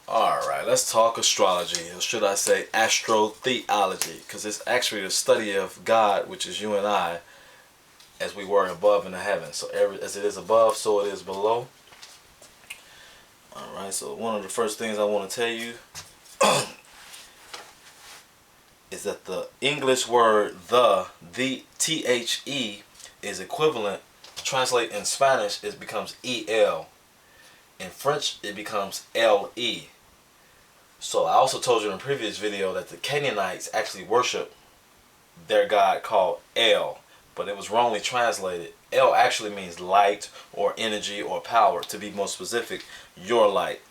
Alright, let's talk astrology, or should I say Astro-Theology, because it's actually the study of God, which is you and I, as we were above in the heavens. So as it is above, so it is below. Alright, so one of the first things I want to tell you is that the English word the THE, is equivalent. Translate in Spanish, it becomes EL. In French, it becomes LE. So I also told you in a previous video that the Canaanites actually worship their god called El, but it was wrongly translated. El actually means light or energy or power. To be more specific, your light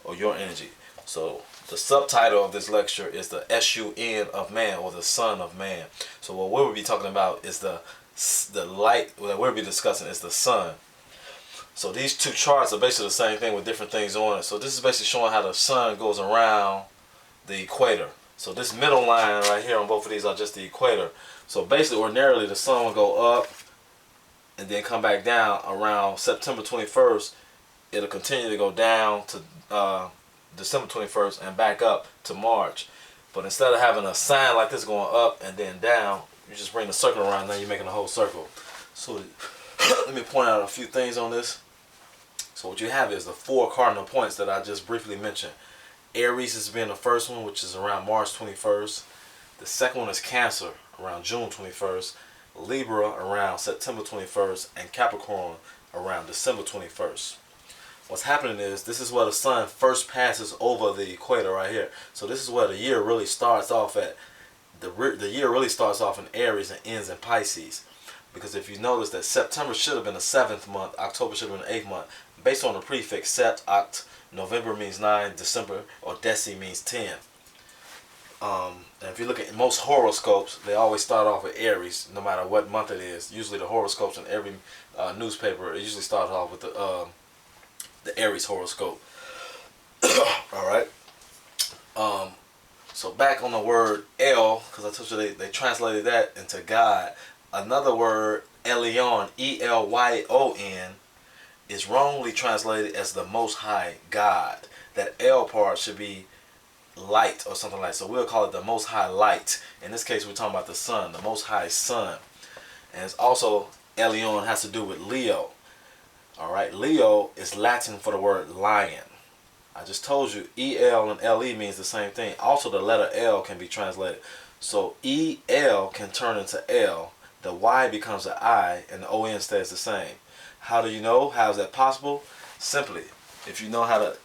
or your energy. So the subtitle of this lecture is the SUN of man, or the Son of Man. So what we'll be talking about is the light that we'll be discussing is the sun. So these two charts are basically the same thing with different things on it. So this is basically showing how the sun goes around the equator. So this middle line right here on both of these are just the equator. So basically, ordinarily, the sun will go up and then come back down around September 21st. It'll continue to go down to December 21st and back up to March. But instead of having a sign like this going up and then down, you just bring the circle around. Now you're making a whole circle. So let me point out a few things on this. So what you have is the 4 cardinal points that I just briefly mentioned. Aries is being the first one, which is around March 21st. The second one is Cancer, around June 21st. Libra around September 21st. And Capricorn around December 21st. What's happening is, this is where the sun first passes over the equator right here. So this is where the year really starts off at. The year really starts off in Aries and ends in Pisces. Because if you notice that September should have been the 7th month, October should have been the 8th month. Based on the prefix Sept, Oct, November means 9, December or Deci means 10. And if you look at most horoscopes, they always start off with Aries, no matter what month it is. Usually the horoscopes in every newspaper, it usually starts off with the Aries horoscope. Alright. So back on the word El, because I told you they translated that into God. Another word, Elyon, E-L-Y-O-N, is wrongly translated as the Most High God. That L part should be light or something like that. So we'll call it the Most High Light. In this case, we're talking about the sun, the Most High Sun. And it's also, Elyon has to do with Leo. Alright, Leo is Latin for the word lion. I just told you E-L and L-E means the same thing. Also, the letter L can be translated. So E-L can turn into L. The Y becomes an I, and the O-N stays the same. How do you know? How is that possible? Simply, if you know how to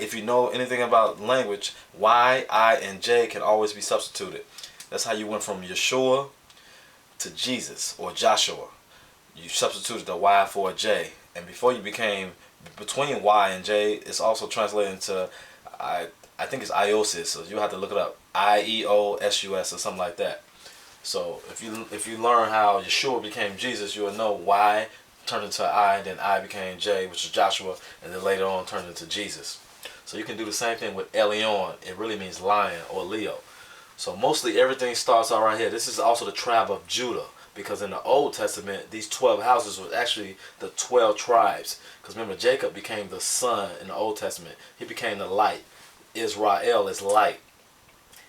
if you know anything about language, Y, I, and J can always be substituted. That's how you went from Yeshua to Jesus or Joshua. You substituted the Y for a J, and before you became between Y and J, it's also translated into I think it's Iosis. So you have to look it up, I-E-O-S-U-S or something like that. So if you learn how Yeshua became Jesus, you will know Y turned into I, then I became J, which is Joshua, and then later on turned into Jesus. So you can do the same thing with Elyon. It really means lion or Leo. So mostly everything starts out right here. This is also the tribe of Judah, because in the Old Testament, these 12 houses were actually the 12 tribes. Because remember, Jacob became the sun in the Old Testament. He became the light. Israel is light.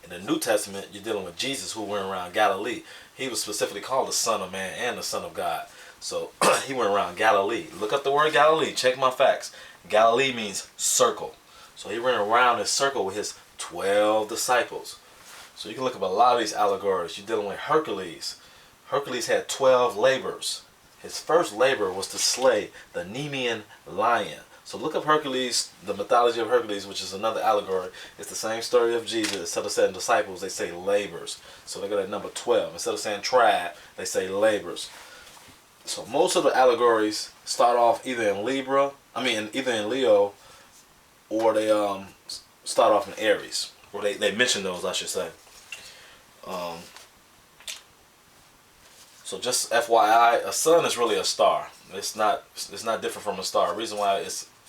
In the New Testament, you're dealing with Jesus, who went around Galilee. He was specifically called the Son of Man and the Son of God. So he went around Galilee. Look up the word Galilee. Check my facts. Galilee means circle. So he ran around this circle with his 12 disciples. So you can look up a lot of these allegories. You're dealing with Hercules. Hercules had 12 labors. His first labor was to slay the Nemean lion. So look up Hercules, the mythology of Hercules, which is another allegory. It's the same story of Jesus. Instead of saying disciples, they say labors. So they got that number 12. Instead of saying tribe, they say labors. So most of the allegories start off either in either in Leo, or they start off in Aries, or they mention those, I should say. So just FYI, a sun is really a star. It's not different from a star. The reason why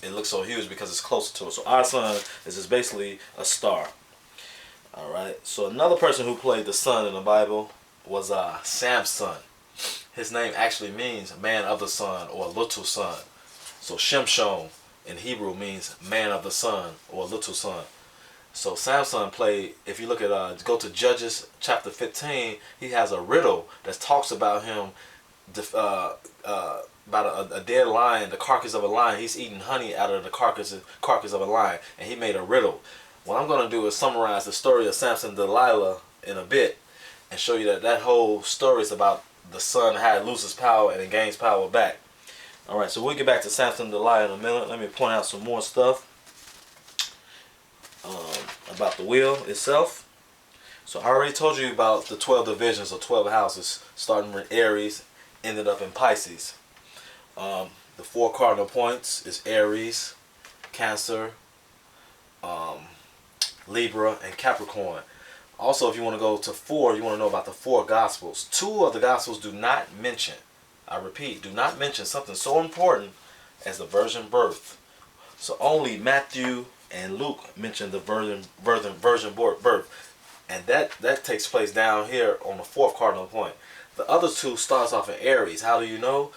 it looks so huge is because it's closer to it. So our sun is just basically a star. All right. So another person who played the sun in the Bible was Samson. His name actually means man of the sun or little sun. So Shimshon in Hebrew means man of the sun or little son. So Samson played, if you look at, go to Judges chapter 15, he has a riddle that talks about him, about a dead lion, the carcass of a lion. He's eating honey out of the carcass of a lion, and he made a riddle. What I'm going to do is summarize the story of Samson and Delilah in a bit, and show you that that whole story is about the son, how it loses power and it gains power back. Alright, so we'll get back to Samson and Delilah in a minute. Let me point out some more stuff about the wheel itself. So I already told you about the 12 divisions or 12 houses, starting with Aries, ended up in Pisces. The 4 cardinal points is Aries, Cancer, Libra, and Capricorn. Also, if you want to go to 4, you want to know about the 4 Gospels. 2 of the Gospels do not mention, I repeat, do not mention something so important as the virgin birth. So only Matthew and Luke mention the virgin birth. And that takes place down here on the 4th cardinal point. The other 2 starts off in Aries. How do you know?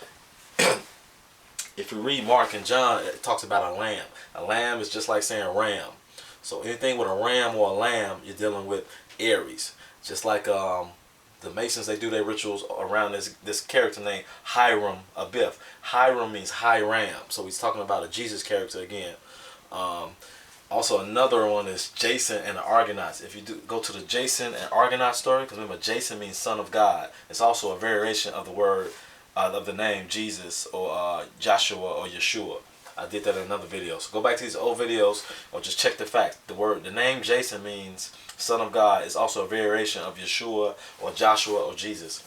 If you read Mark and John, it talks about a lamb. A lamb is just like saying ram. So anything with a ram or a lamb, you're dealing with Aries. Just like the Masons, they do their rituals around this character named Hiram Abiff. Hiram means high ram. So he's talking about a Jesus character again. Also, another one is Jason and the Argonauts. If you go to the Jason and Argonaut story, because remember, Jason means son of God. It's also a variation of the word, of the name Jesus or Joshua or Yeshua. I did that in another video. So go back to these old videos or just check the fact. The name Jason means son of God. Is also a variation of Yeshua or Joshua or Jesus.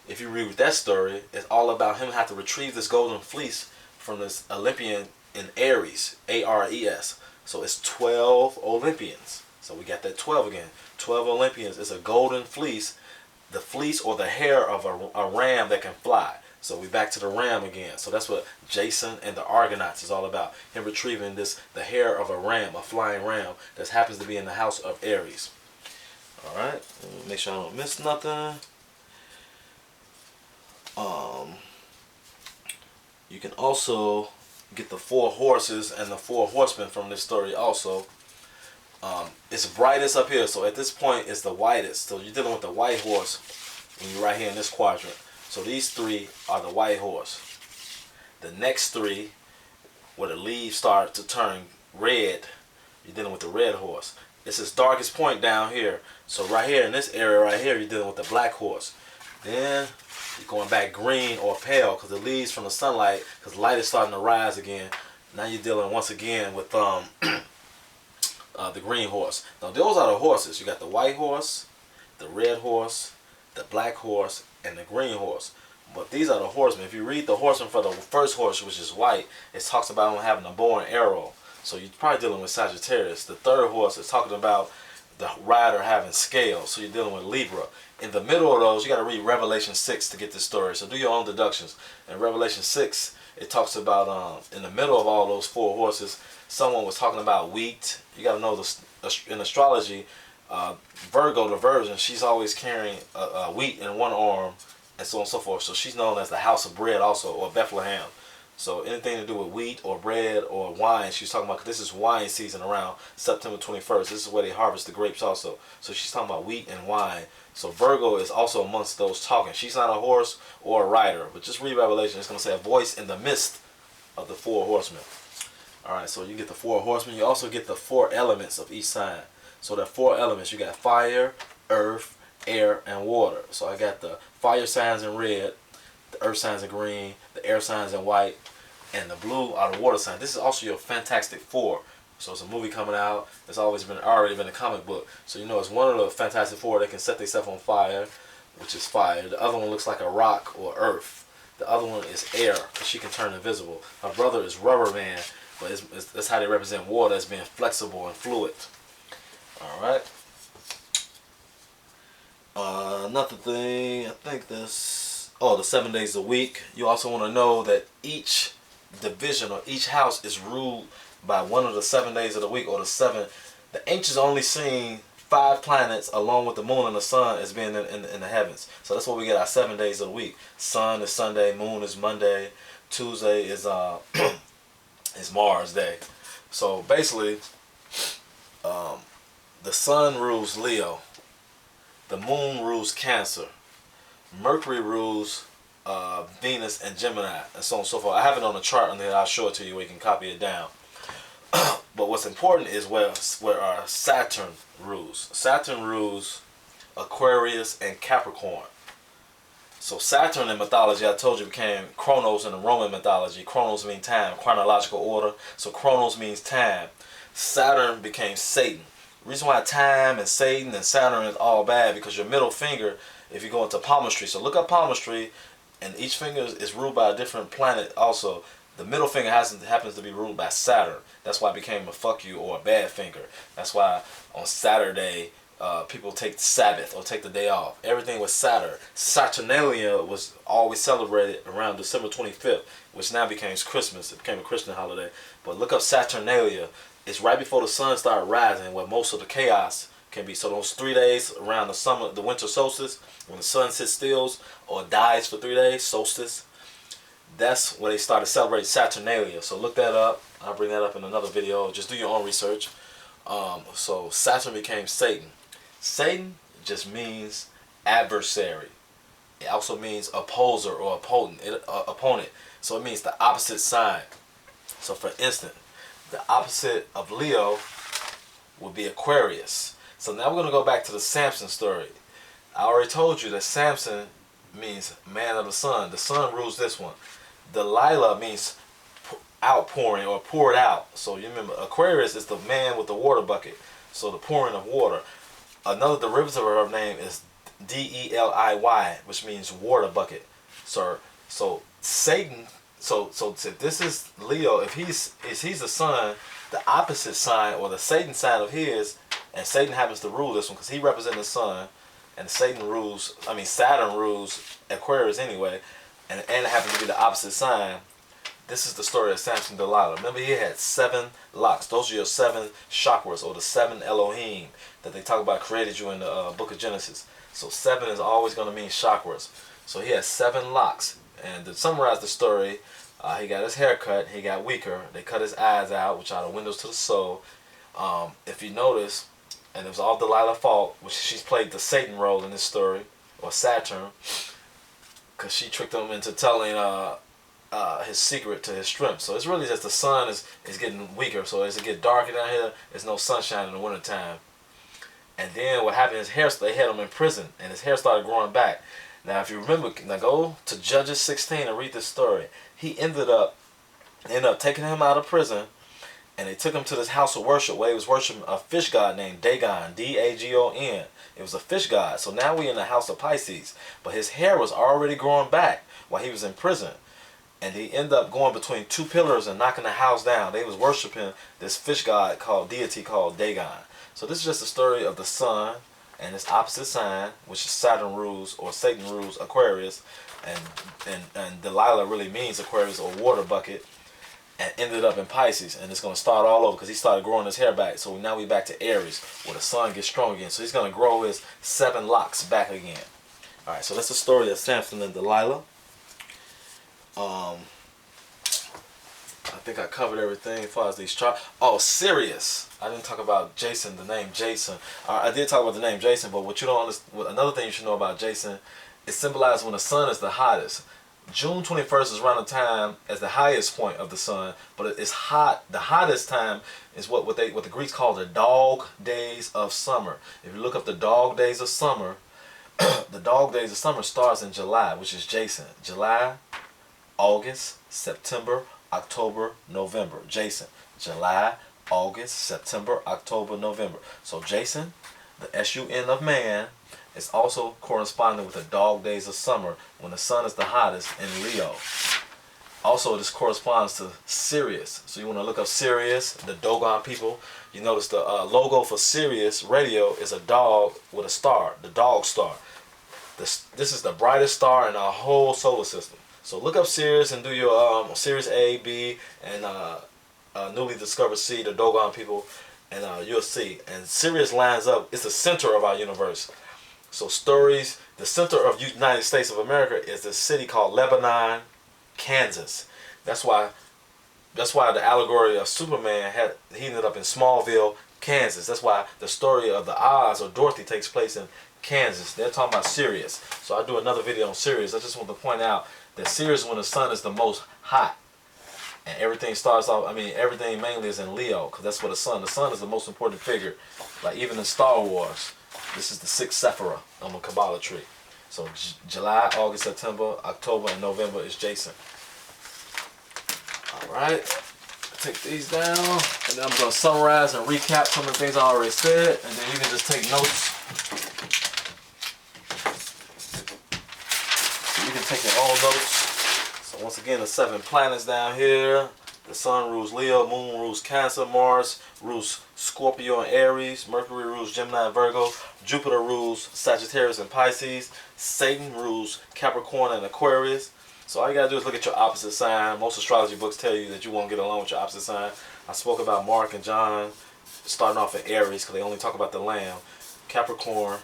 If you read that story, it's all about him having to retrieve this golden fleece from this Olympian in Aries, A-R-E-S. So it's 12 Olympians. So we got that 12 again. 12 Olympians. It's a golden fleece. The fleece or the hair of a ram that can fly. So we back to the ram again. So that's what Jason and the Argonauts is all about. Him retrieving the hair of a ram, a flying ram that happens to be in the house of Aries. Alright. Make sure I don't miss nothing. You can also get the 4 horses and the 4 horsemen from this story also. It's brightest up here, so at this point it's the whitest. So you're dealing with the white horse when you're right here in this quadrant. So these 3 are the white horse. The next 3, where the leaves start to turn red, you're dealing with the red horse. It's its darkest point down here. So right here in this area right here, you're dealing with the black horse. Then you're going back green or pale because the leaves from the sunlight, because light is starting to rise again. Now you're dealing once again with the green horse. Now those are the horses. You got the white horse, the red horse, the black horse, and the green horse. But these are the horsemen. If you read the horseman for the first horse, which is white, it talks about him having a bow and arrow. So you're probably dealing with Sagittarius. The third horse is talking about the rider having scales. So you're dealing with Libra. In the middle of those, you got to read Revelation 6 to get this story. So do your own deductions. In Revelation 6, it talks about in the middle of all those 4 horses, someone was talking about wheat. You got to know this in astrology. Virgo, the Virgin, she's always carrying wheat in one arm, and so on and so forth. So she's known as the house of bread also, or Bethlehem. So anything to do with wheat or bread or wine, she's talking about, 'cause this is wine season around September 21st. This is where they harvest the grapes also. So she's talking about wheat and wine. So Virgo is also amongst those talking. She's not a horse or a rider, but just read Revelation. It's going to say a voice in the midst of the 4 horsemen. Alright, so you get the 4 horsemen. You also get the 4 elements of each sign. So the 4 elements, you got fire, earth, air, and water. So I got the fire signs in red, the earth signs in green, the air signs in white, and the blue are the water signs. This is also your Fantastic Four. So it's a movie coming out. It's already been a comic book. So you know it's one of the Fantastic Four that can set themselves on fire, which is fire. The other one looks like a rock or earth. The other one is air, because she can turn invisible. Her brother is Rubber Man, but that's how they represent water as being flexible and fluid. Alright. Another thing, I think this, the 7 days a week. You also want to know that each division or each house is ruled by one of the 7 days of the week, or the 7. The ancients only seen 5 planets along with the moon and the sun as being in the heavens. So that's what we get our 7 days of the week. Sun is Sunday, moon is Monday, Tuesday is It's Mars Day. So basically, the sun rules Leo, the moon rules Cancer, Mercury rules Venus and Gemini, and so on and so forth. I have it on a chart, and then I'll show it to you where you can copy it down. But what's important is where our Saturn rules. Saturn rules Aquarius and Capricorn. So Saturn in mythology, I told you, became Chronos in the Roman mythology. Chronos means time, chronological order. So Chronos means time. Saturn became Satan. The reason why time and Satan and Saturn is all bad, because your middle finger, if you go into palmistry, so look up palmistry, and each finger is ruled by a different planet also. The middle finger happens to be ruled by Saturn. That's why it became a fuck you or a bad finger. That's why on Saturday, people take the Sabbath or take the day off. Everything was Saturn. Saturnalia was always celebrated around December 25th, which now became Christmas. It became a Christian holiday. But look up Saturnalia. It's right before the sun started rising, where most of the chaos can be. So those 3 days around the winter solstice, when the sun sits still or dies for 3 days, solstice, that's when they started celebrating Saturnalia. So look that up. I'll bring that up in another video. Just do your own research. So Saturn became Satan. Satan just means adversary. It also means opposer or opponent. So it means the opposite sign. So for instance, the opposite of Leo would be Aquarius. So now we're going to go back to the Samson story. I already told you that Samson means man of the sun. The sun rules this one. Delilah means outpouring or poured out. So you remember, Aquarius is the man with the water bucket. So the pouring of water. Another derivative of her name is Deliy, which means water bucket. So Satan. So if this is Leo, if he's the sun, the opposite sign or the Satan sign of his, and Satan happens to rule this one because he represents the sun, and Saturn rules Aquarius anyway, and it happens to be the opposite sign. This is the story of Samson and Delilah. Remember, he had 7 locks. Those are your 7 chakras, or the 7 Elohim that they talk about created you in the book of Genesis. So 7 is always going to mean chakras. So he had 7 locks. And to summarize the story, he got his hair cut. He got weaker. They cut his eyes out, which are the windows to the soul. If you notice, and it was all Delilah's fault, which she's played the Satan role in this story, or Saturn, because she tricked him into telling his secret to his strength. So it's really just the sun is getting weaker. So as it get darker down here, there's no sunshine in the wintertime. And then what happened, his hair, they had him in prison, and his hair started growing back. Now if you remember, now go to Judges 16 and read this story. He ended up taking him out of prison, and they took him to this house of worship where he was worshiping a fish god named Dagon, D-A-G-O-N. It was a fish god. So now we're in the house of Pisces. But his hair was already growing back while he was in prison. And he ended up going between 2 pillars and knocking the house down. They was worshiping this fish god deity called Dagon. So this is just the story of the sun and its opposite sign, which is Saturn rules or Satan rules Aquarius. And Delilah really means Aquarius or water bucket. And ended up in Pisces, and it's going to start all over because he started growing his hair back. So now we're back to Aries, where the sun gets strong again. So he's going to grow his 7 locks back again. All right, so that's the story of Samson and Delilah. I think I covered everything as far as these charts. Oh, Sirius. I didn't talk about Jason, the name Jason. I did talk about the name Jason, but what you don't understand, another thing you should know about Jason, it symbolizes when the sun is the hottest. June 21st is around the time as the highest point of the sun, but it's hot. The hottest time is what the Greeks call the dog days of summer. If you look up the dog days of summer, the dog days of summer starts in July, which is Jason. July, August, September, October, November. Jason. July, August, September, October, November. So Jason, the S-U-N of man, is also corresponding with the dog days of summer when the sun is the hottest in Leo. Also, this corresponds to Sirius. So you want to look up Sirius, the Dogon people. You notice the logo for Sirius radio is a dog with a star, the dog star. This is the brightest star in our whole solar system. So look up Sirius and do your Sirius A, B, and newly discovered C, the Dogon people, and you'll see. And Sirius lines up, it's the center of our universe. So stories, the center of United States of America is a city called Lebanon, Kansas. That's why That's why the allegory of Superman he ended up in Smallville, Kansas. That's why the story of the Oz or Dorothy takes place in Kansas. They're talking about Sirius. So I'll do another video on Sirius. I just want to point out that Sirius, when the sun is the most hot, and everything starts off, I mean, everything mainly is in Leo, because that's what the sun is the most important figure. Like even in Star Wars, this is the sixth Sephirah on the Kabbalah tree. So July, August, September, October, and November is Jason. Alright, take these down, and then I'm going to summarize and recap some of the things I already said, and then you can just take notes. So you can take your own notes. So once again, the 7 planets down here. The sun rules Leo, moon rules Cancer, Mars rules Scorpio and Aries, Mercury rules Gemini and Virgo, Jupiter rules Sagittarius and Pisces, Satan rules Capricorn and Aquarius. So all you gotta do is look at your opposite sign. Most astrology books tell you that you won't get along with your opposite sign. I spoke about Mark and John starting off in Aries because they only talk about the lamb. Capricorn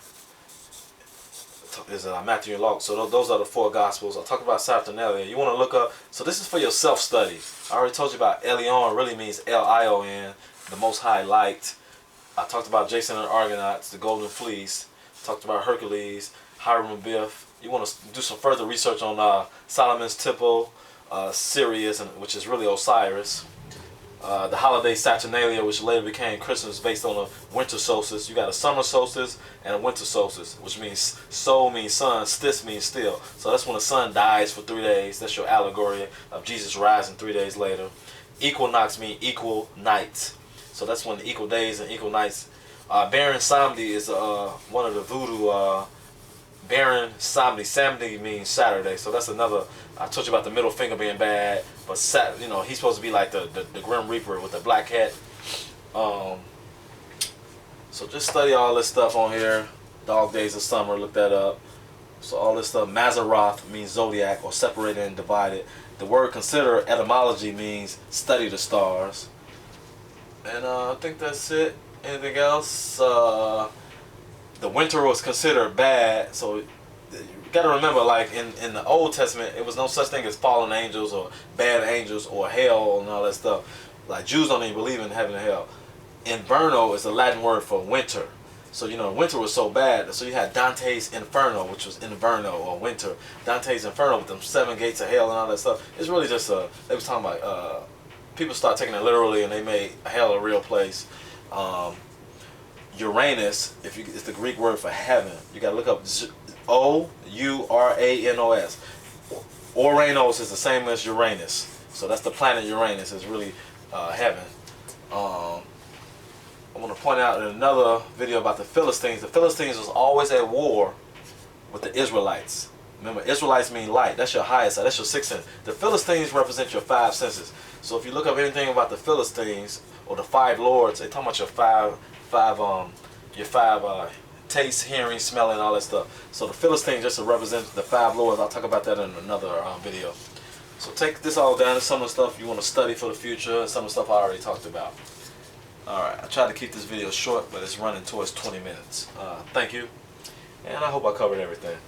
is Matthew and Luke. So those are the 4 gospels. I'll talk about Saturnalia. You want to look up. So this is for your self-study. I already told you about Elion. Really means L-I-O-N, the Most High Light. I talked about Jason and the Argonauts, the Golden Fleece. I talked about Hercules, Hiram Abiff. You want to do some further research on Solomon's Temple, Sirius, which is really Osiris. The holiday Saturnalia, which later became Christmas, based on a winter solstice. You got a summer solstice and a winter solstice, which means sol means sun, stis means still. So that's when the sun dies for 3 days. That's your allegory of Jesus rising 3 days later. Equinox means equal nights. So that's when the equal days and equal nights. Baron Samedi is one of the voodoo. Baron Samedi. Samedi means Saturday. So that's another. I told you about the middle finger being bad, but you know, he's supposed to be like the Grim Reaper with the black hat. So just study all this stuff on here. Dog Days of Summer, look that up. So all this stuff. Mazzaroth means zodiac or separated and divided. The word consider etymology means study the stars. And I think that's it. Anything else? The winter was considered bad, so you got to remember, like in the Old Testament, it was no such thing as fallen angels or bad angels or hell and all that stuff. Like Jews don't even believe in heaven and hell. Inverno is the Latin word for winter. So you know, winter was so bad. So you had Dante's Inferno, which was Inverno or winter. Dante's Inferno with them 7 gates of hell and all that stuff. It's really just they was talking about people start taking it literally, and they made hell a real place. Uranus, it's the Greek word for heaven. You gotta look up O-U-R-A-N-O-S. Oranos is the same as Uranus. So that's the planet Uranus. It's really heaven. I want to point out in another video about the Philistines. The Philistines was always at war with the Israelites. Remember, Israelites mean light. That's your highest side. That's your 6th sense. The Philistines represent your 5 senses. So if you look up anything about the Philistines or the 5 lords, they talk about your five taste, hearing, smelling, all that stuff. So the Philistines just represent the 5 lords. I'll talk about that in another video. So take this all down to some of the stuff you want to study for the future, and some of the stuff I already talked about. Alright, I tried to keep this video short, but it's running towards 20 minutes. Thank you, and I hope I covered everything.